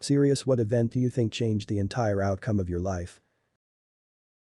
Serious, what event do you think changed the entire outcome of your life?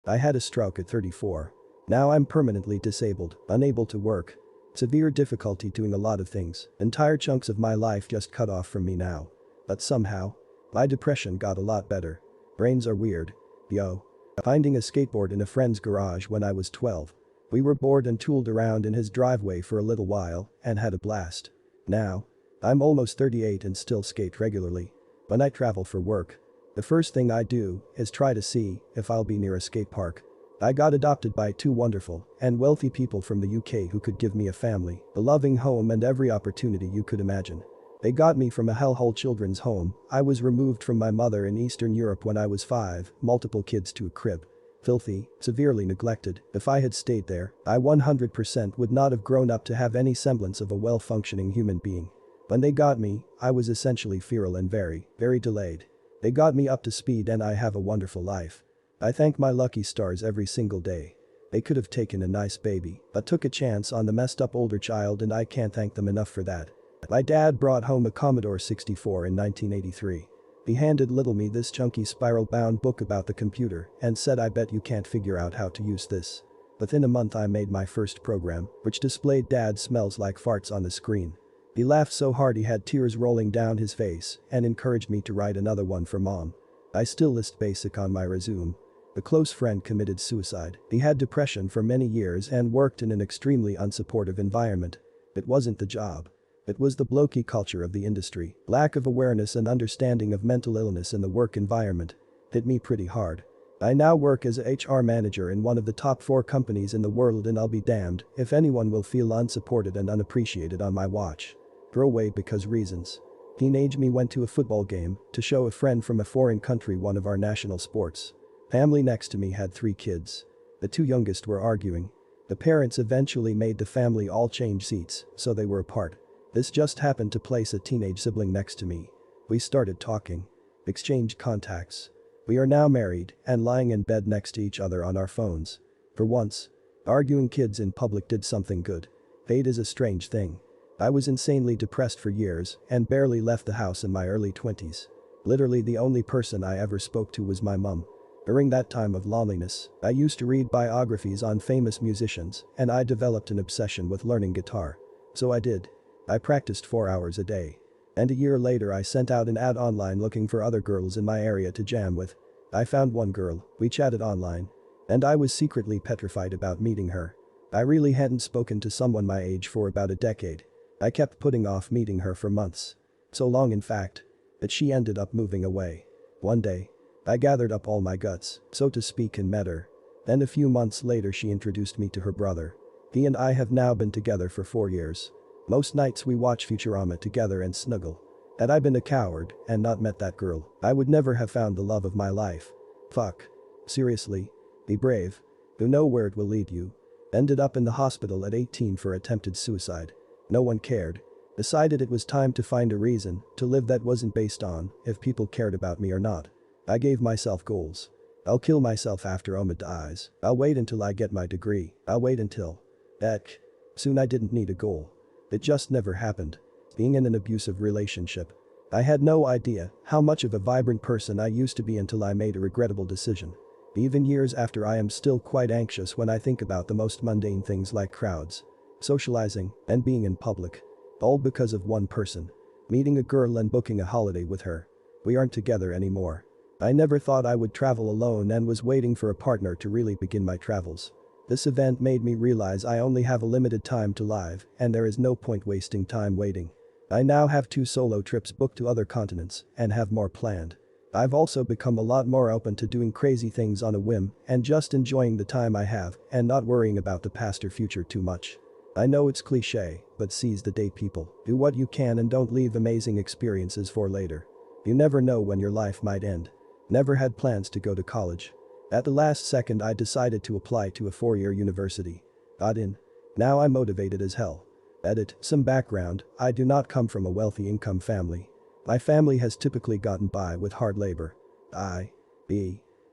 I had a stroke at 34. Now I'm permanently disabled, unable to work. Severe difficulty doing a lot of things. Entire chunks of my life just cut off from me now. But somehow, my depression got a lot better. Brains are weird. Yo. Finding a skateboard in a friend's garage when I was 12. We were bored and tooled around in his driveway for a little while and had a blast. Now, I'm almost 38 and still skate regularly. When I travel for work, the first thing I do is try to see if I'll be near a skate park. I got adopted by two wonderful and wealthy people from the UK who could give me a family, a loving home and every opportunity you could imagine. They got me from a hellhole children's home. I was removed from my mother in Eastern Europe when I was 5, multiple kids to a crib. Filthy, severely neglected. If I had stayed there, I 100% would not have grown up to have any semblance of a well-functioning human being. When they got me, I was essentially feral and very, very delayed. They got me up to speed and I have a wonderful life. I thank my lucky stars every single day. They could have taken a nice baby, but took a chance on the messed up older child and I can't thank them enough for that. My dad brought home a Commodore 64 in 1983. He handed little me this chunky spiral-bound book about the computer and said, I bet you can't figure out how to use this. Within a month I made my first program, which displayed Dad smells like farts on the screen. He laughed so hard he had tears rolling down his face and encouraged me to write another one for Mom. I still list basic on my resume. A close friend committed suicide. He had depression for many years and worked in an extremely unsupportive environment. It wasn't the job. It was the blokey culture of the industry. Lack of awareness and understanding of mental illness in the work environment hit me pretty hard. I now work as a HR manager in one of the top 4 companies in the world and I'll be damned if anyone will feel unsupported and unappreciated on my watch. Throw away because reasons. Teenage me went to a football game to show a friend from a foreign country one of our national sports. Family next to me had 3 kids. The 2 youngest were arguing. The parents eventually made the family all change seats, so they were apart. This just happened to place a teenage sibling next to me. We started talking. Exchanged contacts. We are now married and lying in bed next to each other on our phones. For once, arguing kids in public did something good. Fate is a strange thing. I was insanely depressed for years and barely left the house in my early 20s. Literally the only person I ever spoke to was my mum. During that time of loneliness, I used to read biographies on famous musicians and I developed an obsession with learning guitar. So I did. I practiced 4 hours a day. And a year later I sent out an ad online looking for other girls in my area to jam with. I found one girl, we chatted online. And I was secretly petrified about meeting her. I really hadn't spoken to someone my age for about a decade. I kept putting off meeting her for months. So long in fact, that she ended up moving away. One day, I gathered up all my guts, so to speak, and met her. Then a few months later she introduced me to her brother. He and I have now been together for 4 years. Most nights we watch Futurama together and snuggle. Had I been a coward and not met that girl, I would never have found the love of my life. Fuck. Seriously. Be brave. You know where it will lead you. Ended up in the hospital at 18 for attempted suicide. No one cared. Decided it was time to find a reason to live that wasn't based on if people cared about me or not. I gave myself goals. I'll kill myself after Oma dies. I'll wait until I get my degree. I'll wait until. Heck. Soon I didn't need a goal. It just never happened. Being in an abusive relationship. I had no idea how much of a vibrant person I used to be until I made a regrettable decision. Even years after I am still quite anxious when I think about the most mundane things like crowds, socializing, and being in public. All because of one person. Meeting a girl and booking a holiday with her. We aren't together anymore. I never thought I would travel alone and was waiting for a partner to really begin my travels. This event made me realize I only have a limited time to live and there is no point wasting time waiting. I now have 2 solo trips booked to other continents and have more planned. I've also become a lot more open to doing crazy things on a whim and just enjoying the time I have and not worrying about the past or future too much. I know it's cliche, but seize the day, people. Do what you can and don't leave amazing experiences for later. You never know when your life might end. Never had plans to go to college. At the last second I decided to apply to a 4-year university. Got in. Now I'm motivated as hell. Edit. Some background, I do not come from a wealthy income family. My family has typically gotten by with hard labor.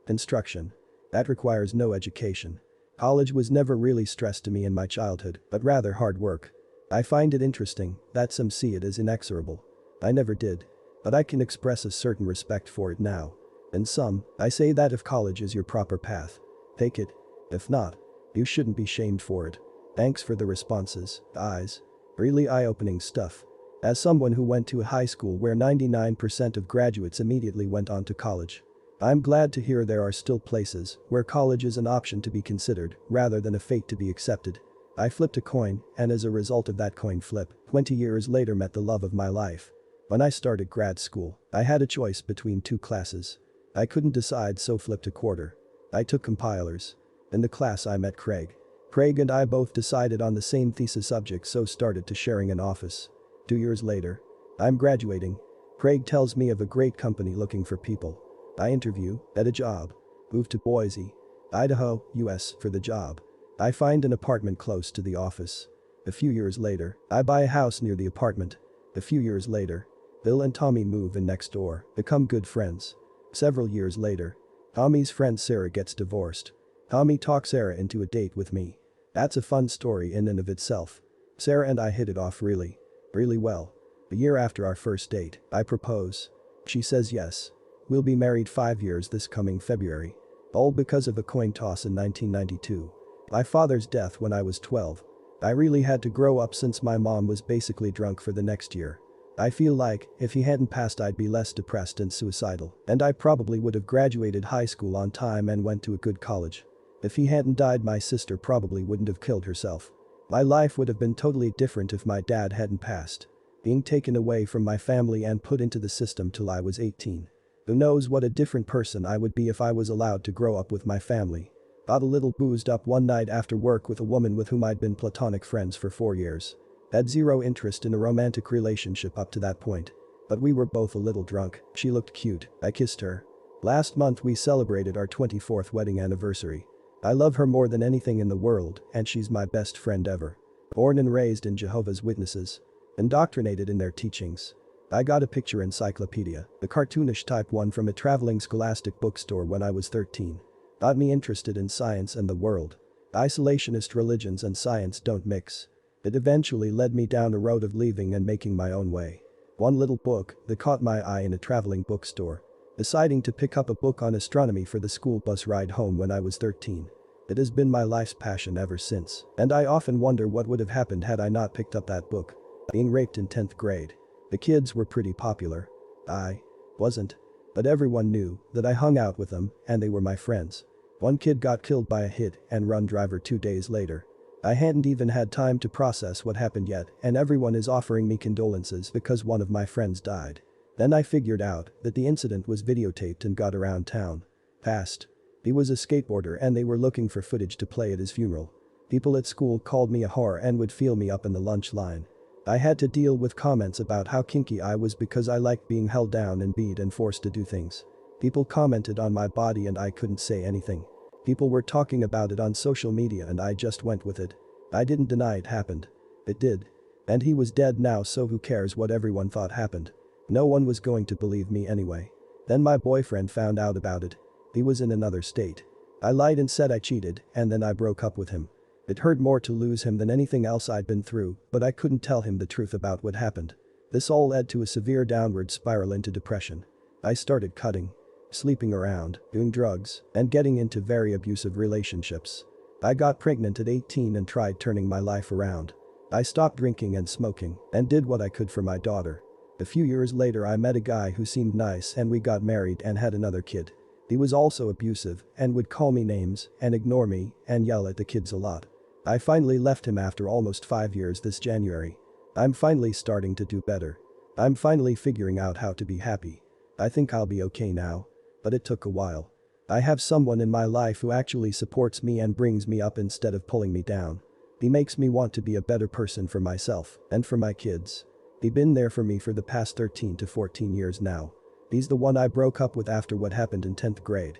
Construction. That requires no education. College was never really stressed to me in my childhood, but rather hard work. I find it interesting that some see it as inexorable. I never did. But I can express a certain respect for it now. And some, I say that if college is your proper path, take it. If not, you shouldn't be shamed for it. Thanks for the responses, guys. Really eye-opening stuff. As someone who went to a high school where 99% of graduates immediately went on to college, I'm glad to hear there are still places where college is an option to be considered rather than a fate to be accepted. I flipped a coin, and as a result of that coin flip, 20 years later met the love of my life. When I started grad school, I had a choice between two classes. I couldn't decide, so flipped a quarter. I took compilers. In the class I met Craig. Craig and I both decided on the same thesis subject, so started to sharing an office. 2 years later, I'm graduating. Craig tells me of a great company looking for people. I interview, get a job. Move to Boise, Idaho, US for the job. I find an apartment close to the office. A few years later, I buy a house near the apartment. A few years later, Bill and Tommy move in next door, become good friends. Several years later, Tommy's friend Sarah gets divorced. Tommy talks Sarah into a date with me. That's a fun story in and of itself. Sarah and I hit it off really well. A year after our first date, I propose. She says yes. We'll be married 5 years this coming February. All because of a coin toss in 1992. My father's death when I was 12. I really had to grow up since my mom was basically drunk for the next year. I feel like, if he hadn't passed, I'd be less depressed and suicidal, and I probably would have graduated high school on time and went to a good college. If he hadn't died, my sister probably wouldn't have killed herself. My life would have been totally different if my dad hadn't passed. Being taken away from my family and put into the system till I was 18. Who knows what a different person I would be if I was allowed to grow up with my family. Got a little boozed up one night after work with a woman with whom I'd been platonic friends for 4 years. Had zero interest in a romantic relationship up to that point. But we were both a little drunk. She looked cute. I kissed her. Last month we celebrated our 24th wedding anniversary. I love her more than anything in the world, and she's my best friend ever. Born and raised in Jehovah's Witnesses. Indoctrinated in their teachings. I got a picture encyclopedia, the cartoonish type one, from a traveling scholastic bookstore when I was 13. Got me interested in science and the world. Isolationist religions and science don't mix. It eventually led me down a road of leaving and making my own way. One little book that caught my eye in a traveling bookstore. Deciding to pick up a book on astronomy for the school bus ride home when I was 13. It has been my life's passion ever since, and I often wonder what would have happened had I not picked up that book. Being raped in 10th grade. The kids were pretty popular. I wasn't. But everyone knew that I hung out with them and they were my friends. One kid got killed by a hit-and-run driver 2 days later. I hadn't even had time to process what happened yet, and everyone is offering me condolences because one of my friends died. Then I figured out that the incident was videotaped and got around town. Fast. He was a skateboarder and they were looking for footage to play at his funeral. People at school called me a whore and would feel me up in the lunch line. I had to deal with comments about how kinky I was because I liked being held down and beat and forced to do things. People commented on my body and I couldn't say anything. People were talking about it on social media and I just went with it. I didn't deny it happened. It did. And he was dead now, so who cares what everyone thought happened. No one was going to believe me anyway. Then my boyfriend found out about it. He was in another state. I lied and said I cheated, and then I broke up with him. It hurt more to lose him than anything else I'd been through, but I couldn't tell him the truth about what happened. This all led to a severe downward spiral into depression. I started cutting, sleeping around, doing drugs, and getting into very abusive relationships. I got pregnant at 18 and tried turning my life around. I stopped drinking and smoking, and did what I could for my daughter. A few years later I met a guy who seemed nice and we got married and had another kid. He was also abusive and would call me names and ignore me and yell at the kids a lot. I finally left him after almost 5 years this January. I'm finally starting to do better. I'm finally figuring out how to be happy. I think I'll be okay now. But it took a while. I have someone in my life who actually supports me and brings me up instead of pulling me down. He makes me want to be a better person for myself and for my kids. He's been there for me for the past 13 to 14 years now. He's the one I broke up with after what happened in 10th grade.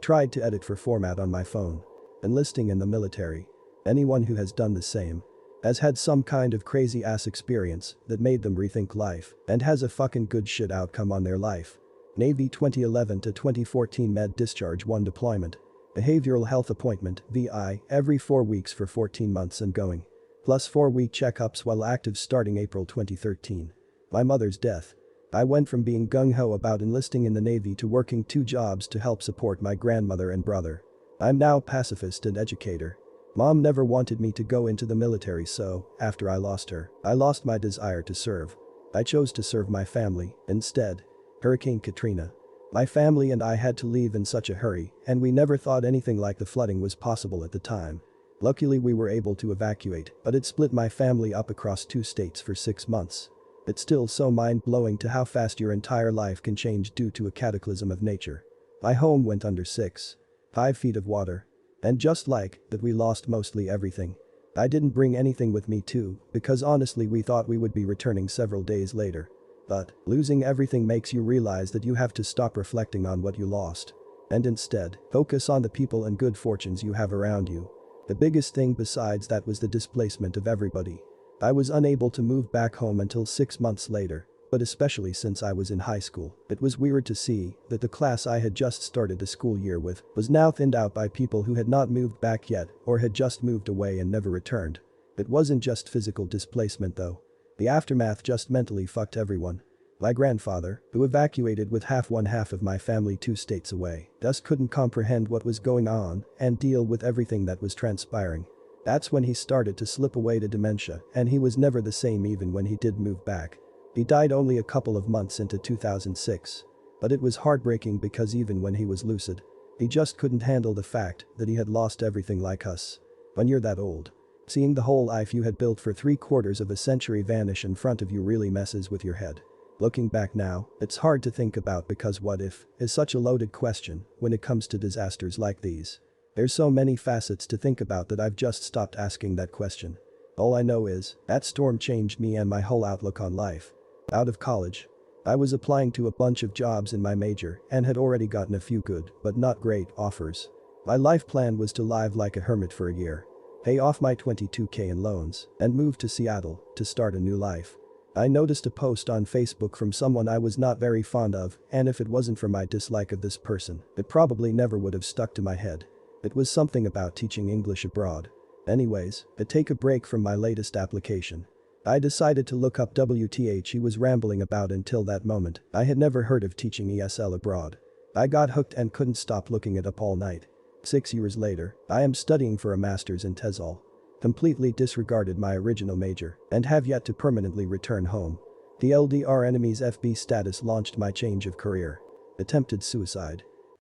Tried to edit for format on my phone. Enlisting in the military. Anyone who has done the same has had some kind of crazy ass experience that made them rethink life and has a fucking good shit outcome on their life. Navy 2011 to 2014 Med Discharge 1 deployment. Behavioral health appointment, VI, every 4 weeks for 14 months and going. Plus 4-week checkups while active starting April 2013. My mother's death. I went from being gung-ho about enlisting in the Navy to working 2 jobs to help support my grandmother and brother. I'm now pacifist and educator. Mom never wanted me to go into the military, so, after I lost her, I lost my desire to serve. I chose to serve my family, instead. Hurricane Katrina. My family and I had to leave in such a hurry, and we never thought anything like the flooding was possible at the time. Luckily we were able to evacuate, but it split my family up across 2 states for 6 months. It's still so mind-blowing to how fast your entire life can change due to a cataclysm of nature. My home went under 5 feet of water. And just like that, we lost mostly everything. I didn't bring anything with me too, because honestly we thought we would be returning several days later. But losing everything makes you realize that you have to stop reflecting on what you lost. And instead, focus on the people and good fortunes you have around you. The biggest thing besides that was the displacement of everybody. I was unable to move back home until 6 months later, but especially since I was in high school, it was weird to see that the class I had just started the school year with was now thinned out by people who had not moved back yet or had just moved away and never returned. It wasn't just physical displacement though. The aftermath just mentally fucked everyone. My grandfather, who evacuated with one half of my family 2 states away, just couldn't comprehend what was going on and deal with everything that was transpiring. That's when he started to slip away to dementia, and he was never the same even when he did move back. He died only a couple of months into 2006. But it was heartbreaking because even when he was lucid, he just couldn't handle the fact that he had lost everything like us. When you're that old, seeing the whole life you had built for 3/4 of a century vanish in front of you really messes with your head. Looking back now, it's hard to think about because what if is such a loaded question when it comes to disasters like these. There's so many facets to think about that I've just stopped asking that question. All I know is, that storm changed me and my whole outlook on life. Out of college, I was applying to a bunch of jobs in my major and had already gotten a few good, but not great, offers. My life plan was to live like a hermit for a year, pay off my $22,000 in loans, and move to Seattle to start a new life. I noticed a post on Facebook from someone I was not very fond of, and if it wasn't for my dislike of this person, it probably never would have stuck to my head. It was something about teaching English abroad. Anyways, to take a break from my latest application, I decided to look up WTH he was rambling about. Until that moment, I had never heard of teaching ESL abroad. I got hooked and couldn't stop looking it up all night. 6 years later, I am studying for a master's in TESOL. Completely disregarded my original major and have yet to permanently return home. The LDR enemies FB status launched my change of career. Attempted suicide.